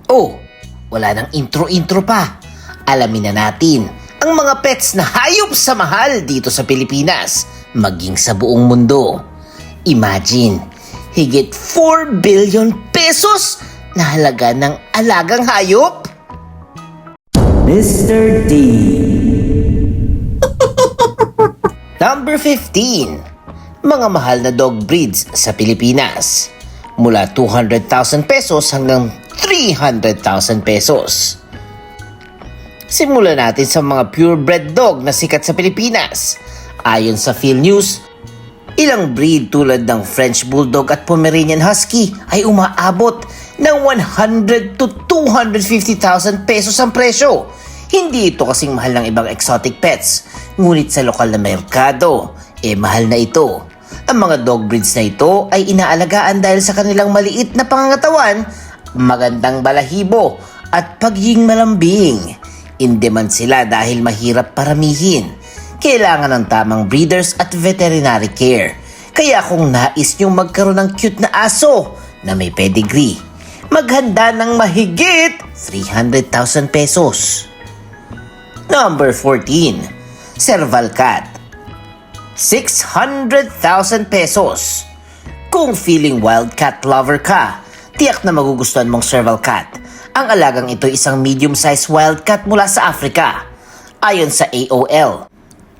Oh, wala nang intro-intro pa. Alamin na natin ang mga pets na hayop sa mahal dito sa Pilipinas, maging sa buong mundo. Imagine, higit 4 billion pesos na halaga ng alagang hayop? Mr. D. Number 15. Mga mahal na dog breeds sa Pilipinas. Mula 200,000 pesos hanggang 300,000 pesos. Simulan natin sa mga purebred dog na sikat sa Pilipinas. Ayon sa PhilNews, ilang breed tulad ng French Bulldog at Pomeranian Husky ay umaabot ng 100 to 250,000 pesos ang presyo. Hindi ito kasing mahal ng ibang exotic pets, ngunit sa lokal na merkado, mahal na ito. Ang mga dog breeds na ito ay inaalagaan dahil sa kanilang maliit na pangangatawan, magandang balahibo at pagiging malambing. In demand sila dahil mahirap paramihin. Kailangan ng tamang breeders at veterinary care. Kaya kung nais nyong magkaroon ng cute na aso na may pedigree, maghanda ng mahigit 300,000 pesos. Number 14. Serval Cat. 600,000 pesos. Kung feeling wildcat lover ka, tiyak na magugustuhan mong serval cat. Ang alagang ito ay isang medium-sized wildcat mula sa Africa. Ayon sa AOL,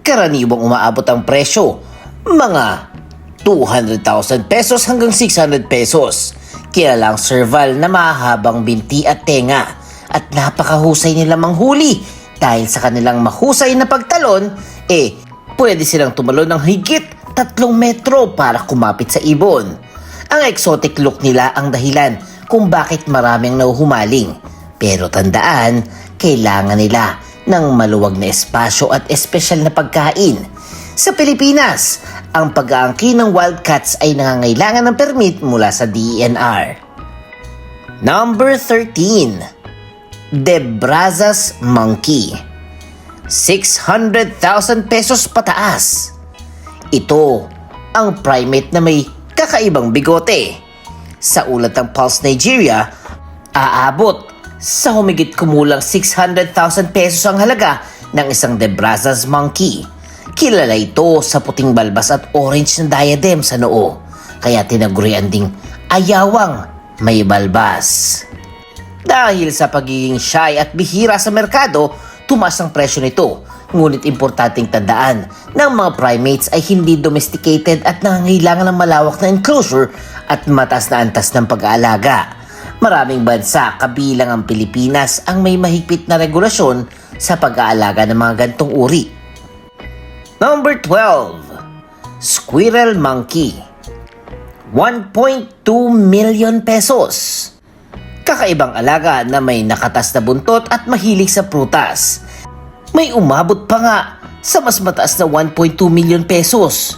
karaniwang umaabot ang presyo, mga 200,000 pesos hanggang 600 pesos. Kilala ang serval na mahabang binti at tenga at napakahusay nila manghuli dahil sa kanilang mahusay na pagtalon, pwede silang tumalon ng higit 3 metro para kumapit sa ibon. Ang exotic look nila ang dahilan kung bakit maraming nauhumaling. Pero tandaan, kailangan nila ng maluwag na espasyo at espesyal na pagkain. Sa Pilipinas, ang pag-aangkin ng wildcats ay nangangailangan ng permit mula sa DENR. Number 13. De Brazas Monkey. 600,000 pesos pataas. Ito ang primate na may kakaibang bigote. Sa ulat ng Pulse Nigeria, aabot sa humigit kumulang 600,000 pesos ang halaga ng isang De Brazas Monkey. Kilala ito sa puting balbas at orange na diadem sa noo, kaya tinagurian ding ayawang may balbas. Dahil sa pagiging shy at bihira sa merkado, tumaas ang presyo nito. Ngunit importanteng tandaan na ang mga primates ay hindi domesticated at nangangailangan ng malawak na enclosure at mataas na antas ng pag-aalaga. Maraming bansa, kabilang ang Pilipinas, ang may mahigpit na regulasyon sa pag-aalaga ng mga gantong uri. Number 12. Squirrel Monkey. 1.2 million pesos. Kakaibang alaga na may nakatas na buntot at mahilig sa prutas. May umabot pa nga sa mas mataas na 1.2 million pesos.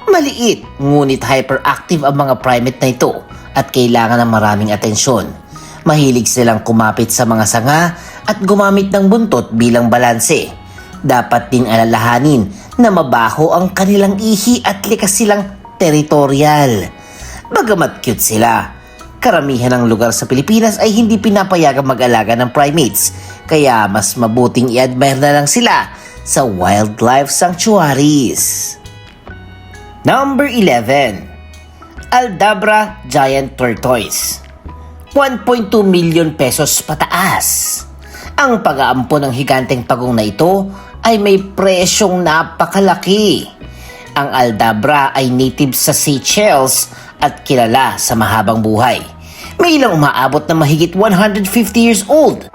Maliit, ngunit hyperactive ang mga primate na ito at kailangan ng maraming atensyon. Mahilig silang kumapit sa mga sanga at gumamit ng buntot bilang balanse. Dapat ding alalahanin na mabaho ang kanilang ihi at likas silang teritorial. Bagamat cute sila, karamihan ng lugar sa Pilipinas ay hindi pinapayagang mag-alaga ng primates, kaya mas mabuting i-admire na lang sila sa wildlife sanctuaries. Number 11. Aldabra Giant Tortoise. 1.2 million pesos pataas. Ang pag-aampon ng higanteng pagong na ito ay may presyong napakalaki. Ang Aldabra ay native sa Seychelles at kilala sa mahabang buhay. May ilang umaabot na mahigit 150 years old.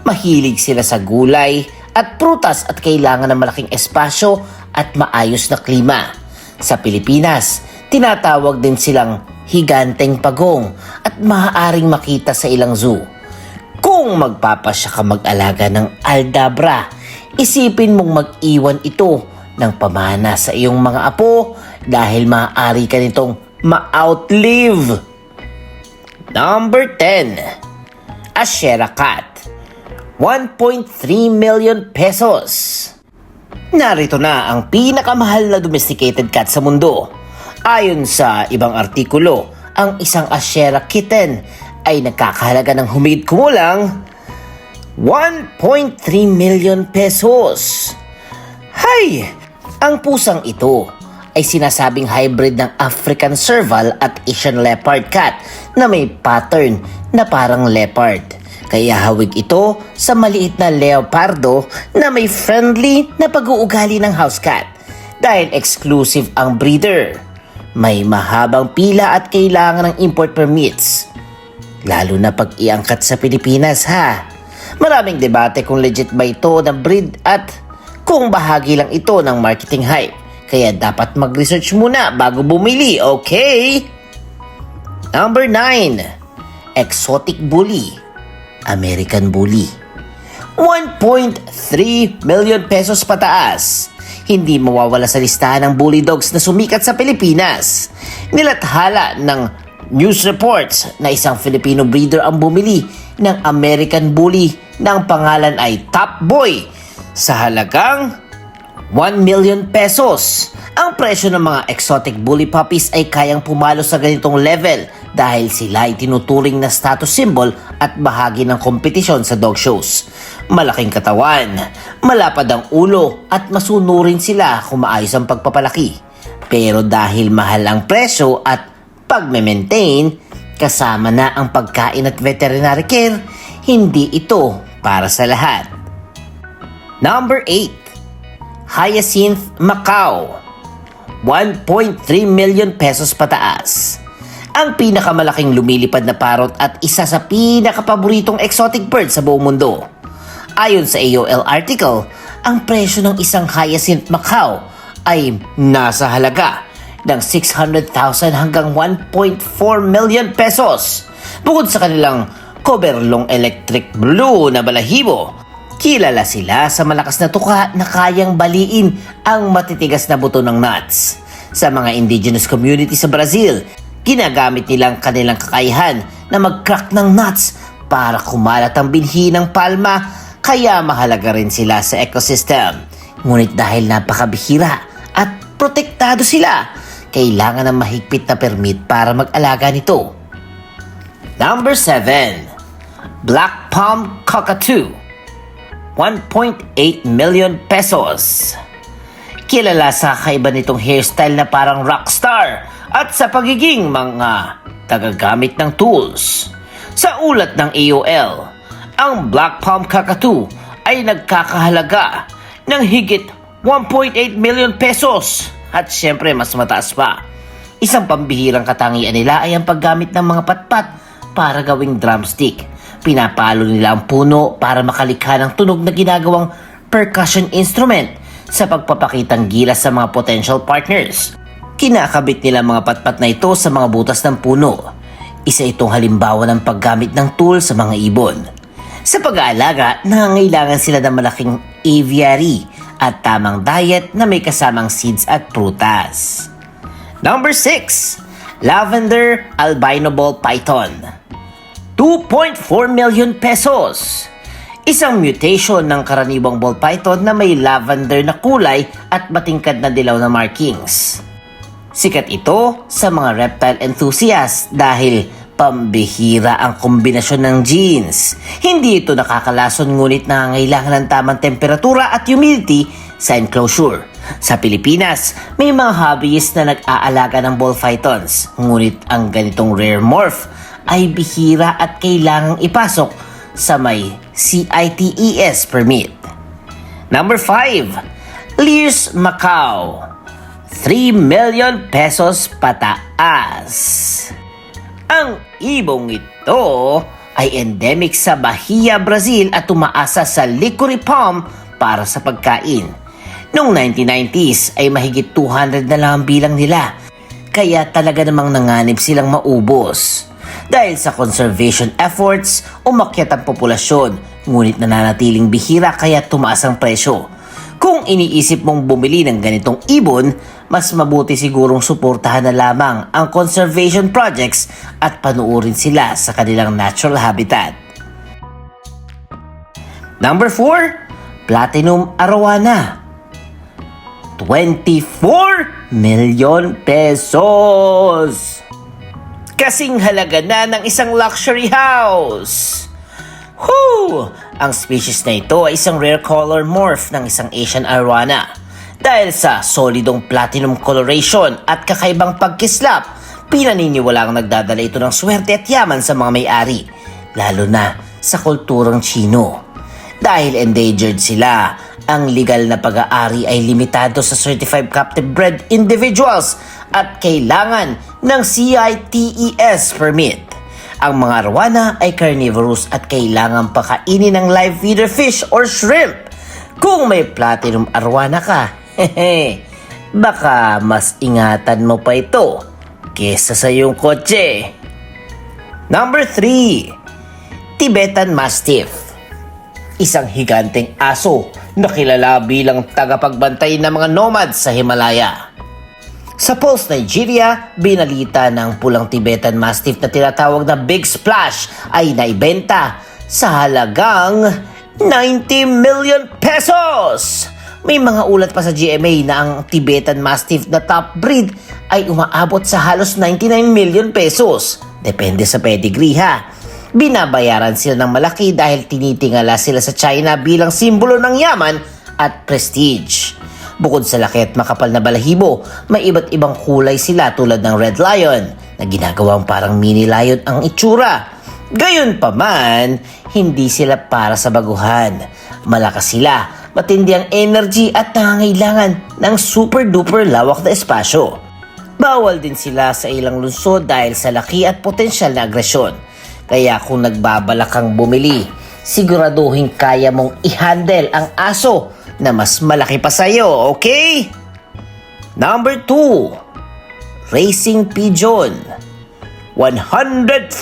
Mahilig sila sa gulay at prutas at kailangan ng malaking espasyo at maayos na klima. Sa Pilipinas, tinatawag din silang higanteng pagong at maaaring makita sa ilang zoo. Kung magpapasya ka mag-alaga ng Aldabra, isipin mong mag-iwan ito ng pamana sa iyong mga apo dahil maaari ka nitong ma-outlive. Number 10. Ashera Cat. 1.3 million pesos. Narito na ang pinakamahal na domesticated cat sa mundo. Ayon sa ibang artikulo, ang isang Ashera kitten ay nagkakahalaga ng humigit kumulang 1.3 million pesos. Hay! Ang pusang ito ay sinasabing hybrid ng African Serval at Asian Leopard Cat na may pattern na parang leopard. Kaya hawig ito sa maliit na leopardo na may friendly na pag-uugali ng house cat dahil exclusive ang breeder. May mahabang pila at kailangan ng import permits. Lalo na pag iangkat sa Pilipinas ha. Maraming debate kung legit ba ito na breed at kung bahagi lang ito ng marketing hype. Kaya dapat mag-research muna bago bumili, okay? Number 9. Exotic Bully. American Bully. 1.3 million pesos pataas. Hindi mawawala sa listahan ng bully dogs na sumikat sa Pilipinas. Nilathala ng news reports na isang Filipino breeder ang bumili ng American Bully na ang pangalan ay Top Boy sa halagang 1 million pesos. Ang presyo ng mga exotic bully puppies ay kayang pumalo sa ganitong level dahil sila ay tinuturing na status symbol at bahagi ng kompetisyon sa dog shows. Malaking katawan, malapad ang ulo at masunurin sila kung maayos ang pagpapalaki. Pero dahil mahal ang presyo at pagme-maintain, kasama na ang pagkain at veterinary care, hindi ito para sa lahat. Number 8. Hyacinth Macau. 1.3 million pesos pataas. Ang pinakamalaking lumilipad na parrot at isa sa pinakapaboritong exotic bird sa buong mundo. Ayon sa AOL article, ang presyo ng isang Hyacinth Macau ay nasa halaga ng 600,000 hanggang 1.4 million pesos. Bukod sa kanilang coverlong electric blue na balahibo, kilala sila sa malakas na tuka na kayang baliin ang matitigas na buto ng nuts. Sa mga indigenous community sa Brazil, ginagamit nilang kanilang kakayahan na mag-crack ng nuts para kumalat ang binhi ng palma, kaya mahalaga rin sila sa ecosystem. Ngunit dahil napakabihira at protektado sila, kailangan ng mahigpit na permit para mag-alaga nito. Number 7. Black Palm Cockatoo. 1.8 million pesos. Kilala sa kakaiba nitong hairstyle na parang rockstar at sa pagiging mga tagagamit ng tools. Sa ulat ng AOL, ang Black Palm Cockatoo ay nagkakahalaga ng higit 1.8 million pesos at syempre mas mataas pa. Isang pambihirang katangian nila ay ang paggamit ng mga patpat para gawing drumstick. Pinapalo nila ang puno para makalikha ng tunog na ginagawang percussion instrument sa pagpapakitang gilas sa mga potential partners. Kinakabit nila mga patpat na ito sa mga butas ng puno. Isa itong halimbawa ng paggamit ng tool sa mga ibon. Sa pag-aalaga, nangangailangan sila ng malaking aviary at tamang diet na may kasamang seeds at prutas. Number 6. Lavender Albino Ball Python. 2.4 million pesos. Isang mutation ng karaniwang ball python na may lavender na kulay at matingkad na dilaw na markings. Sikat ito sa mga reptile enthusiasts dahil pambihira ang kombinasyon ng genes. Hindi ito nakakalason ngunit nangangailangan ng tamang temperatura at humidity sa enclosure. Sa Pilipinas, may mga hobbyist na nag-aalaga ng ball pythons, ngunit ang ganitong rare morph ay bihira at kailangang ipasok sa may CITES permit. Number 5. Lears Macau. 3 million pesos pataas. Ang ibong ito ay endemic sa Bahia, Brazil at umaasa sa Licorice Palm para sa pagkain. Noong 1990s ay mahigit 200 na lang ang bilang nila, kaya talaga namang nanganib silang maubos. Dahil sa conservation efforts, umakyat ang populasyon, ngunit nananatiling bihira kaya tumaas ang presyo. Kung iniisip mong bumili ng ganitong ibon, mas mabuti sigurong suportahan na lamang ang conservation projects at panuorin sila sa kanilang natural habitat. Number 4. Platinum Arowana. 24 million pesos. kasing halaga na ng isang luxury house. Whew! Ang species na ito ay isang rare color morph ng isang Asian arowana. Dahil sa solidong platinum coloration at kakaibang pagkislap, pinaniniwalaang nagdadala ito ng swerte at yaman sa mga may-ari, lalo na sa kulturang Chino. Dahil endangered sila, ang legal na pag-aari ay limitado sa certified captive bred individuals at kailangan ng CITES permit. Ang mga arowana ay carnivorous at kailangan pakainin ng live feeder fish or shrimp. Kung may platinum arowana ka, baka mas ingatan mo pa ito kesa sa iyong kotse. Number 3. Tibetan Mastiff. Isang higanteng aso na kilala bilang tagapagbantay ng mga nomads sa Himalaya. Sa Pulse, Nigeria, binalita ng pulang Tibetan Mastiff na tinatawag na Big Splash ay naibenta sa halagang 90 million pesos. May mga ulat pa sa GMA na ang Tibetan Mastiff na top breed ay umaabot sa halos 99 million pesos. Depende sa pedigree ha. Binabayaran sila ng malaki dahil tinitingala sila sa China bilang simbolo ng yaman at prestige. Bukod sa laki at makapal na balahibo, may iba't ibang kulay sila tulad ng red lion na ginagawang parang mini lion ang itsura. Gayunpaman, hindi sila para sa baguhan. Malakas sila, matindi ang energy at nangangailangan ng super duper lawak na espasyo. Bawal din sila sa ilang lungsod dahil sa laki at potensyal na agresyon. Kaya kung nagbabalak kang bumili, siguraduhin kaya mong i-handle ang aso na mas malaki pa sa'yo, okay? Number 2. Racing Pigeon. 114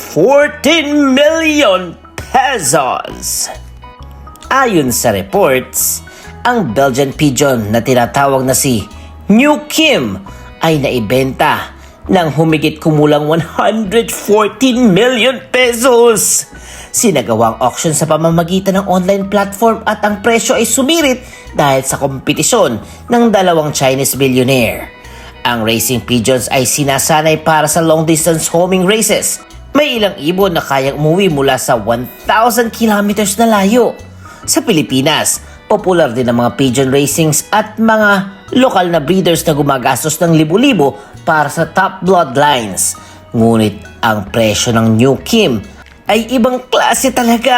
million pesos. Ayon sa reports, ang Belgian Pigeon na tinatawag na si New Kim ay naibenta ng humigit kumulang 114 million pesos. Sinagawang auction sa pamamagitan ng online platform at ang presyo ay sumirit dahil sa kompetisyon ng dalawang Chinese billionaire. Ang racing pigeons ay sinasanay para sa long-distance homing races. May ilang ibon na kayang umuwi mula sa 1,000 kilometers na layo. Sa Pilipinas, popular din ang mga pigeon racings at mga lokal na breeders na gumagastos ng libo-libo para sa top bloodlines. Ngunit ang presyo ng New Kim ay ibang klase talaga.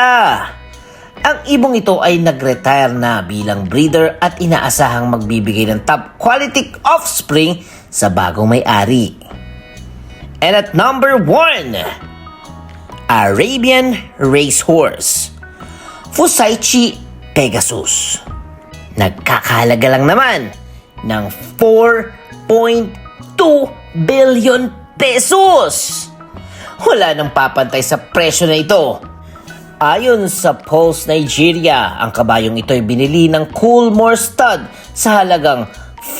Ang ibong ito ay nag-retire na bilang breeder at inaasahang magbibigay ng top quality offspring sa bagong may-ari. And at number 1, Arabian Racehorse, Fusaichi Pegasus. Nagkakahalaga lang naman ng 4.2 billion pesos. Wala nang papantay sa presyo na ito. Ayon sa Pulse Nigeria, ang kabayong ito ay binili ng Coolmore Stud sa halagang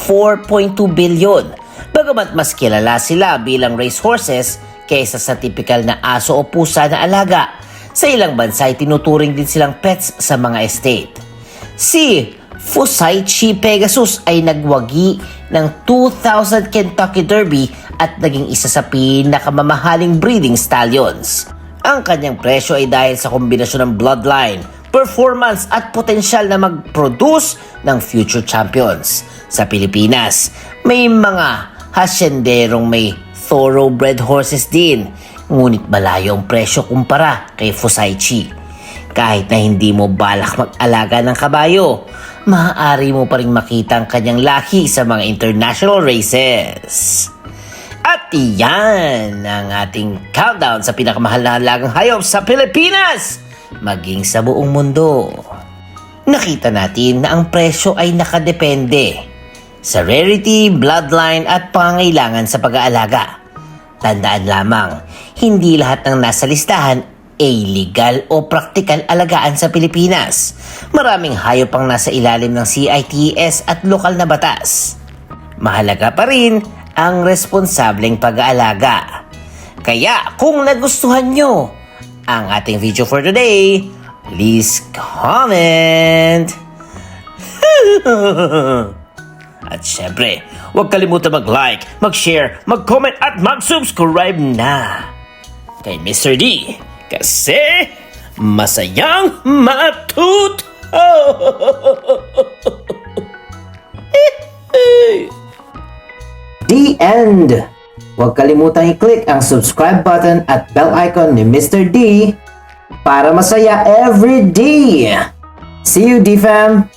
4.2 billion. Bagamat mas kilala sila bilang racehorses kaysa sa tipikal na aso o pusa na alaga, sa ilang bansa ay tinuturing din silang pets sa mga estate. Si Fusaichi Pegasus ay nagwagi ng 2000 Kentucky Derby at naging isa sa pinakamamahaling breeding stallions. Ang kanyang presyo ay dahil sa kombinasyon ng bloodline, performance at potensyal na mag-produce ng future champions. Sa Pilipinas, may mga hasyenderong may thoroughbred horses din, ngunit malayo ang presyo kumpara kay Fusaichi. Kahit na hindi mo balak mag-alaga ng kabayo, maaari mo pa rin makita ang kanyang lahi sa mga international races. At iyan ang ating countdown sa pinakamahal na halagang hayop sa Pilipinas, maging sa buong mundo. Nakita natin na ang presyo ay nakadepende sa rarity, bloodline at pangangailangan sa pag-aalaga. Tandaan lamang, hindi lahat ng nasa listahan ay legal o praktikal alagaan sa Pilipinas. Maraming hayop ang nasa ilalim ng CITES at lokal na batas. Mahalaga pa rin ang responsableng pag-aalaga. Kaya kung nagustuhan nyo ang ating video for today, please comment! At syempre, huwag kalimutan mag-like, mag-share, mag-comment at mag-subscribe na! kay Mr. D kasi masayang matuto. The end! Huwag kalimutang i-click ang subscribe button at bell icon ni Mr. D para masaya every day. See you, D-Fam!